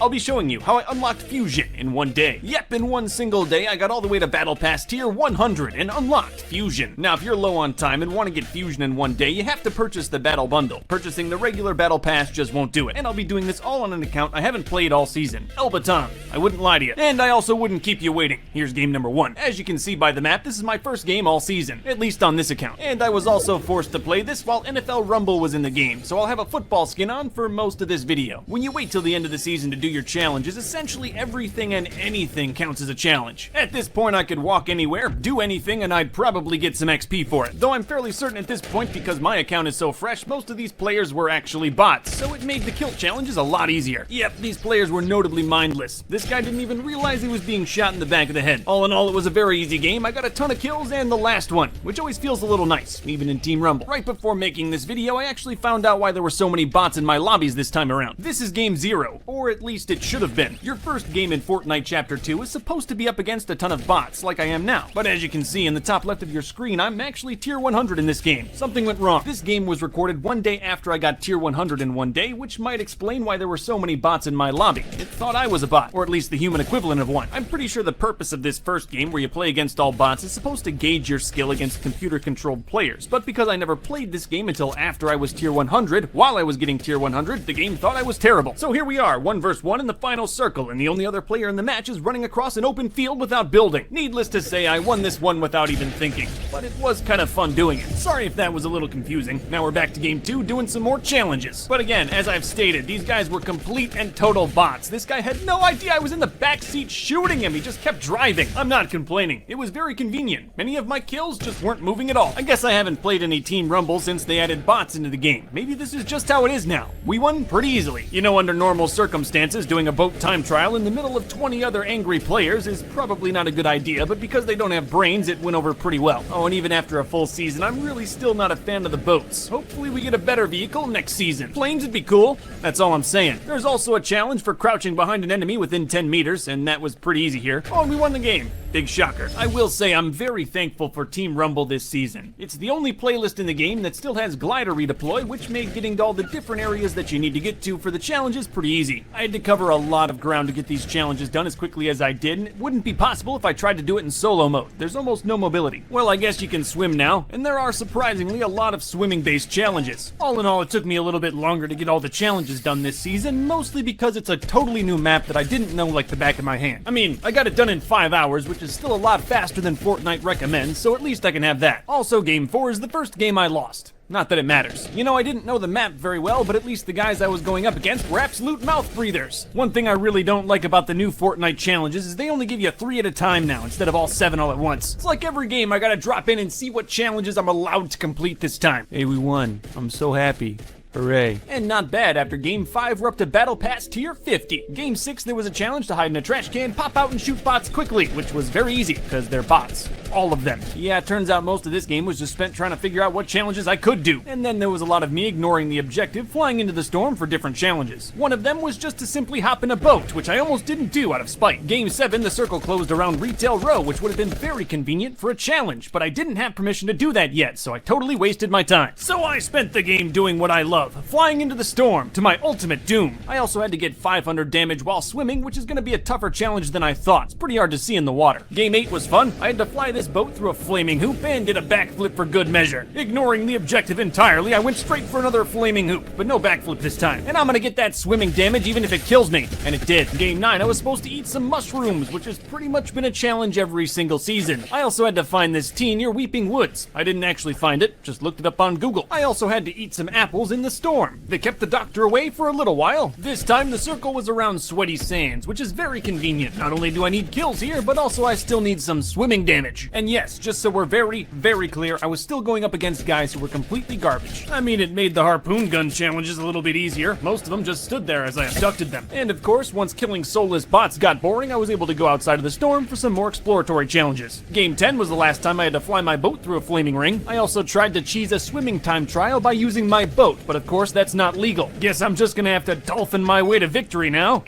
I'll be showing you how I unlocked Fusion in one day. Yep, in one single day, I got all the way to Battle Pass Tier 100 and unlocked Fusion. Now, if you're low on time and want to get Fusion in one day, you have to purchase the Battle Bundle. Purchasing the regular Battle Pass just won't do it, and I'll be doing this all on an account I haven't played all season. El Baton. I wouldn't lie to you. And I also wouldn't keep you waiting. Here's game number 1. As you can see by the map, this is my first game all season, at least on this account. And I was also forced to play this while NFL Rumble was in the game, so I'll have a football skin on for most of this video. When you wait till the end of the season to do your challenges, essentially everything and anything counts as a challenge. At this point, I could walk anywhere, do anything, and I'd probably get some XP for it. Though I'm fairly certain at this point, because my account is so fresh, most of these players were actually bots, so it made the kill challenges a lot easier. Yep, these players were notably mindless. This guy didn't even realize he was being shot in the back of the head. All in all, it was a very easy game. I got a ton of kills and the last one, which always feels a little nice, even in Team Rumble. Right before making this video, I actually found out why there were so many bots in my lobbies this time around. This is game 0, or at least it should have been. Your first game in Fortnite Chapter 2 is supposed to be up against a ton of bots, like I am now. But as you can see in the top left of your screen, I'm actually Tier 100 in this game. Something went wrong. This game was recorded one day after I got Tier 100 in one day, which might explain why there were so many bots in my lobby. It thought I was a bot, or at least the human equivalent of one. I'm pretty sure the purpose of this first game, where you play against all bots, is supposed to gauge your skill against computer-controlled players. But because I never played this game until after I was Tier 100, while I was getting Tier 100, the game thought I was terrible. So here we are, 1 versus 1 in the final circle, and the only other player in the match is running across an open field without building. Needless to say, I won this one without even thinking, but it was kind of fun doing it. Sorry if that was a little confusing. Now we're back to game 2, doing some more challenges. But again, as I've stated, these guys were complete and total bots. This guy had no idea I was in the backseat shooting him. He just kept driving. I'm not complaining. It was very convenient. Many of my kills just weren't moving at all. I guess I haven't played any Team Rumble since they added bots into the game. Maybe this is just how it is now. We won pretty easily. You know, under normal circumstances, doing a boat time trial in the middle of 20 other angry players is probably not a good idea, but because they don't have brains, it went over pretty well. Oh, and even after a full season, I'm really still not a fan of the boats. Hopefully we get a better vehicle next season. Planes would be cool. That's all I'm saying. There's also a challenge for crouching behind an enemy within 10 meters, and that was pretty easy here. Oh, and we won the game. Big shocker. I will say I'm very thankful for Team Rumble this season. It's the only playlist in the game that still has glider redeploy, which made getting to all the different areas that you need to get to for the challenges pretty easy. I had to cover a lot of ground to get these challenges done as quickly as I did, and it wouldn't be possible if I tried to do it in solo mode. There's almost no mobility. Well, I guess you can swim now, and there are surprisingly a lot of swimming-based challenges. All in all, it took me a little bit longer to get all the challenges done this season, mostly because it's a totally new map that I didn't know like the back of my hand. I mean, I got it done in 5 hours, which is still a lot faster than Fortnite recommends, so at least I can have that. Also, game 4 is the first game I lost. Not that it matters. You know, I didn't know the map very well, but at least the guys I was going up against were absolute mouth breathers. One thing I really don't like about the new Fortnite challenges is they only give you 3 at a time now, instead of all 7 all at once. It's like every game I gotta drop in and see what challenges I'm allowed to complete this time. Hey, we won. I'm so happy. Hooray. And not bad, after game 5 we're up to Battle Pass Tier 50. Game 6 there was a challenge to hide in a trash can, pop out and shoot bots quickly, which was very easy, because they're bots. All of them. Yeah, it turns out most of this game was just spent trying to figure out what challenges I could do. And then there was a lot of me ignoring the objective, flying into the storm for different challenges. One of them was just to simply hop in a boat, which I almost didn't do out of spite. Game 7, the circle closed around Retail Row, which would have been very convenient for a challenge, but I didn't have permission to do that yet, so I totally wasted my time. So I spent the game doing what I love, flying into the storm, to my ultimate doom. I also had to get 500 damage while swimming, which is going to be a tougher challenge than I thought. It's pretty hard to see in the water. Game 8 was fun. I had to fly this boat through a flaming hoop and did a backflip for good measure. Ignoring the objective entirely, I went straight for another flaming hoop, but no backflip this time. And I'm gonna get that swimming damage even if it kills me. And it did. Game 9, I was supposed to eat some mushrooms, which has pretty much been a challenge every single season. I also had to find this tea near Weeping Woods. I didn't actually find it, just looked it up on Google. I also had to eat some apples in the storm. They kept the doctor away for a little while. This time the circle was around Sweaty Sands, which is very convenient. Not only do I need kills here, but also I still need some swimming damage. And yes, just so we're very, very clear, I was still going up against guys who were completely garbage. I mean, it made the harpoon gun challenges a little bit easier. Most of them just stood there as I abducted them. And of course, once killing soulless bots got boring, I was able to go outside of the storm for some more exploratory challenges. Game 10 was the last time I had to fly my boat through a flaming ring. I also tried to cheese a swimming time trial by using my boat, but of course that's not legal. Guess I'm just gonna have to dolphin my way to victory now.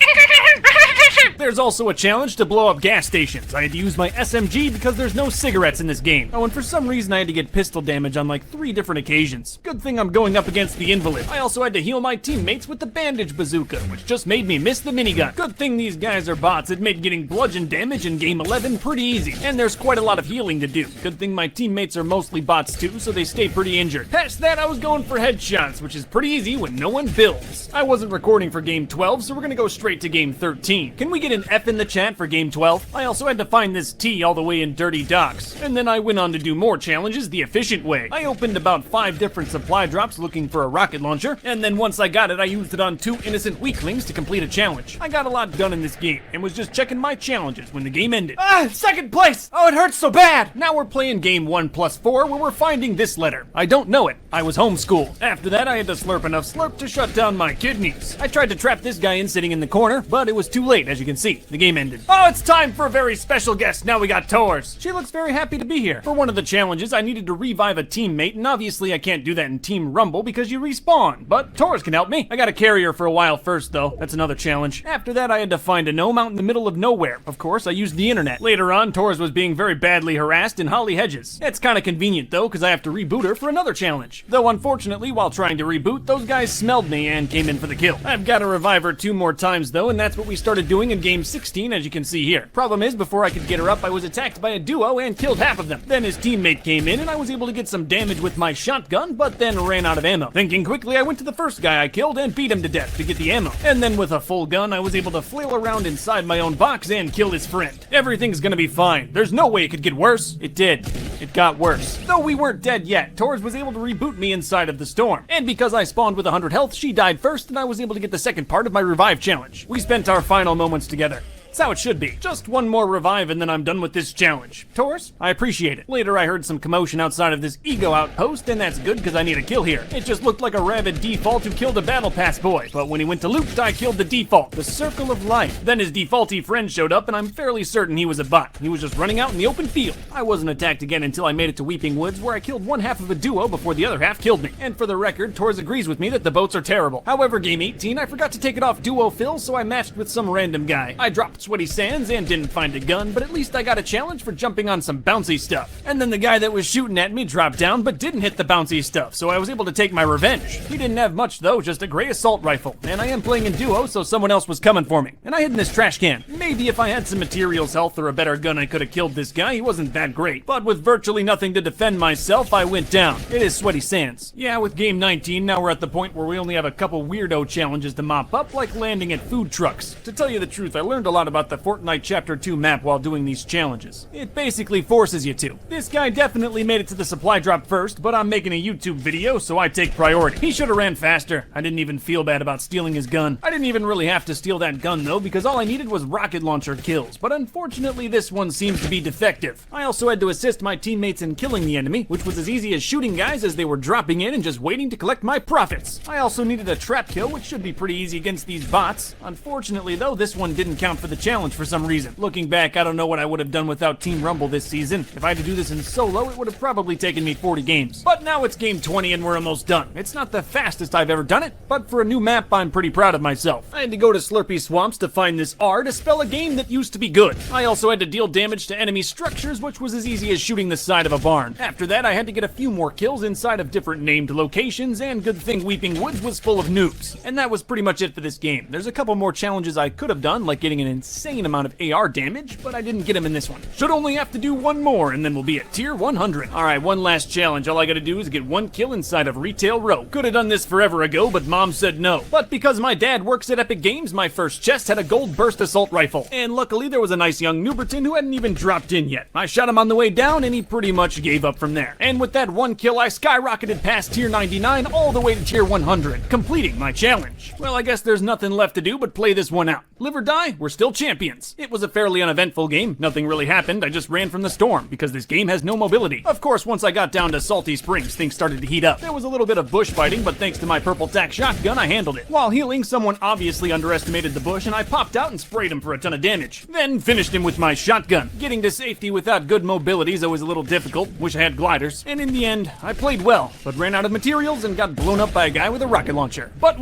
There's also a challenge to blow up gas stations. I had to use my SMG because there's no cigarettes in this game. Oh, and for some reason I had to get pistol damage on like 3 different occasions. Good thing I'm going up against the invalid. I also had to heal my teammates with the bandage bazooka, which just made me miss the minigun. Good thing these guys are bots. It made getting bludgeon damage in game 11 pretty easy. And there's quite a lot of healing to do. Good thing my teammates are mostly bots too, so they stay pretty injured. Past that, I was going for headshots, which is pretty easy when no one builds. I wasn't recording for game 12, so we're gonna go straight to game 13. Can we get an F in the chat for game 12? I also had to find this T all the way in Dirty Docks. And then I went on to do more challenges the efficient way. I opened about 5 different supply drops looking for a rocket launcher, and then once I got it, I used it on 2 innocent weaklings to complete a challenge. I got a lot done in this game, and was just checking my challenges when the game ended. Second place! Oh, it hurts so bad! Now we're playing game 1+4, where we're finding this letter. I don't know it. I was homeschooled. After that, I had to slurp enough slurp to shut down my kidneys. I tried to trap this guy in sitting in the corner, but it was too late, as you can see. The game ended. Oh, it's time for a very special guest. Now we got Tors. She looks very happy to be here. For one of the challenges, I needed to revive a teammate, and obviously I can't do that in Team Rumble because you respawn. But Tors can help me. I gotta carry her for a while first, though. That's another challenge. After that, I had to find a gnome out in the middle of nowhere. Of course, I used the internet. Later on, Tors was being very badly harassed in Holly Hedges. It's kinda convenient, though, because I have to reboot her for another challenge. Though, unfortunately, while trying to reboot, those guys smelled me and came in for the kill. I've got to revive her 2 more times, though, and that's what we started doing in game 16, as you can see here. Problem is, before I could get her up, I was attacked by a duo and killed half of them. Then his teammate came in, and I was able to get some damage with my shotgun, but then ran out of ammo. Thinking quickly, I went to the first guy I killed and beat him to death to get the ammo. And then with a full gun, I was able to flail around inside my own box and kill his friend. Everything's gonna be fine. There's no way it could get worse. It did. It got worse. Though we weren't dead yet, Tors was able to reboot me inside of the storm. And because I spawned with 100 health, she died first, and I was able to get the second part of my revive challenge. We spent our final moments together. It's how it should be. Just one more revive and then I'm done with this challenge. Tors, I appreciate it. Later I heard some commotion outside of this ego outpost, and that's good because I need a kill here. It just looked like a rabid default who killed a battle pass boy, but when he went to loot, I killed the default. The circle of life. Then his defaulty friend showed up, and I'm fairly certain he was a bot. He was just running out in the open field. I wasn't attacked again until I made it to Weeping Woods, where I killed one half of a duo before the other half killed me. And for the record, Tors agrees with me that the boats are terrible. However, game 18, I forgot to take it off duo fill, so I matched with some random guy. I dropped sweaty sands and didn't find a gun, but at least I got a challenge for jumping on some bouncy stuff. And then the guy that was shooting at me dropped down but didn't hit the bouncy stuff, so I was able to take my revenge. He didn't have much though, just a gray assault rifle. And I am playing in duo, so someone else was coming for me. And I hid in this trash can. Maybe if I had some materials health or a better gun, I could have killed this guy. He wasn't that great. But with virtually nothing to defend myself, I went down. It is sweaty sands. Yeah, with game 19, now we're at the point where we only have a couple weirdo challenges to mop up, like landing at food trucks. To tell you the truth, I learned a lot about the Fortnite Chapter 2 map while doing these challenges. It basically forces you to. This guy definitely made it to the supply drop first, but I'm making a YouTube video, so I take priority. He should have ran faster. I didn't even feel bad about stealing his gun. I didn't even really have to steal that gun though, because all I needed was rocket launcher kills, but unfortunately this one seems to be defective. I also had to assist my teammates in killing the enemy, which was as easy as shooting guys as they were dropping in and just waiting to collect my profits. I also needed a trap kill, which should be pretty easy against these bots. Unfortunately though, this one didn't count for the challenge for some reason. Looking back, I don't know what I would have done without Team Rumble this season. If I had to do this in solo, it would have probably taken me 40 games. But now it's game 20 and we're almost done. It's not the fastest I've ever done it, but for a new map, I'm pretty proud of myself. I had to go to Slurpy Swamps to find this R to spell a game that used to be good. I also had to deal damage to enemy structures, which was as easy as shooting the side of a barn. After that, I had to get a few more kills inside of different named locations, and good thing Weeping Woods was full of noobs. And that was pretty much it for this game. There's a couple more challenges I could have done, like getting an insane amount of AR damage, but I didn't get them in this one. Should only have to do one more, and then we'll be at tier 100. Alright, one last challenge. All I gotta do is get one kill inside of Retail Row. Could have done this forever ago, but Mom said no. But because my dad works at Epic Games, my first chest had a gold burst assault rifle. And luckily, there was a nice young Newberton who hadn't even dropped in yet. I shot him on the way down, and he pretty much gave up from there. And with that one kill, I skyrocketed past tier 99 all the way to tier 100, completing my challenge. Well, I guess there's nothing left to do but play this one out. Live or die, we're still champions. It was a fairly uneventful game. Nothing really happened. I just ran from the storm because this game has no mobility. Of course, once I got down to Salty Springs, things started to heat up. There was a little bit of bush fighting, but thanks to my purple tack shotgun, I handled it. While healing, someone obviously underestimated the bush, and I popped out and sprayed him for a ton of damage. Then finished him with my shotgun. Getting to safety without good mobility is always a little difficult. Wish I had gliders. And in the end, I played well, but ran out of materials and got blown up by a guy with a rocket launcher. But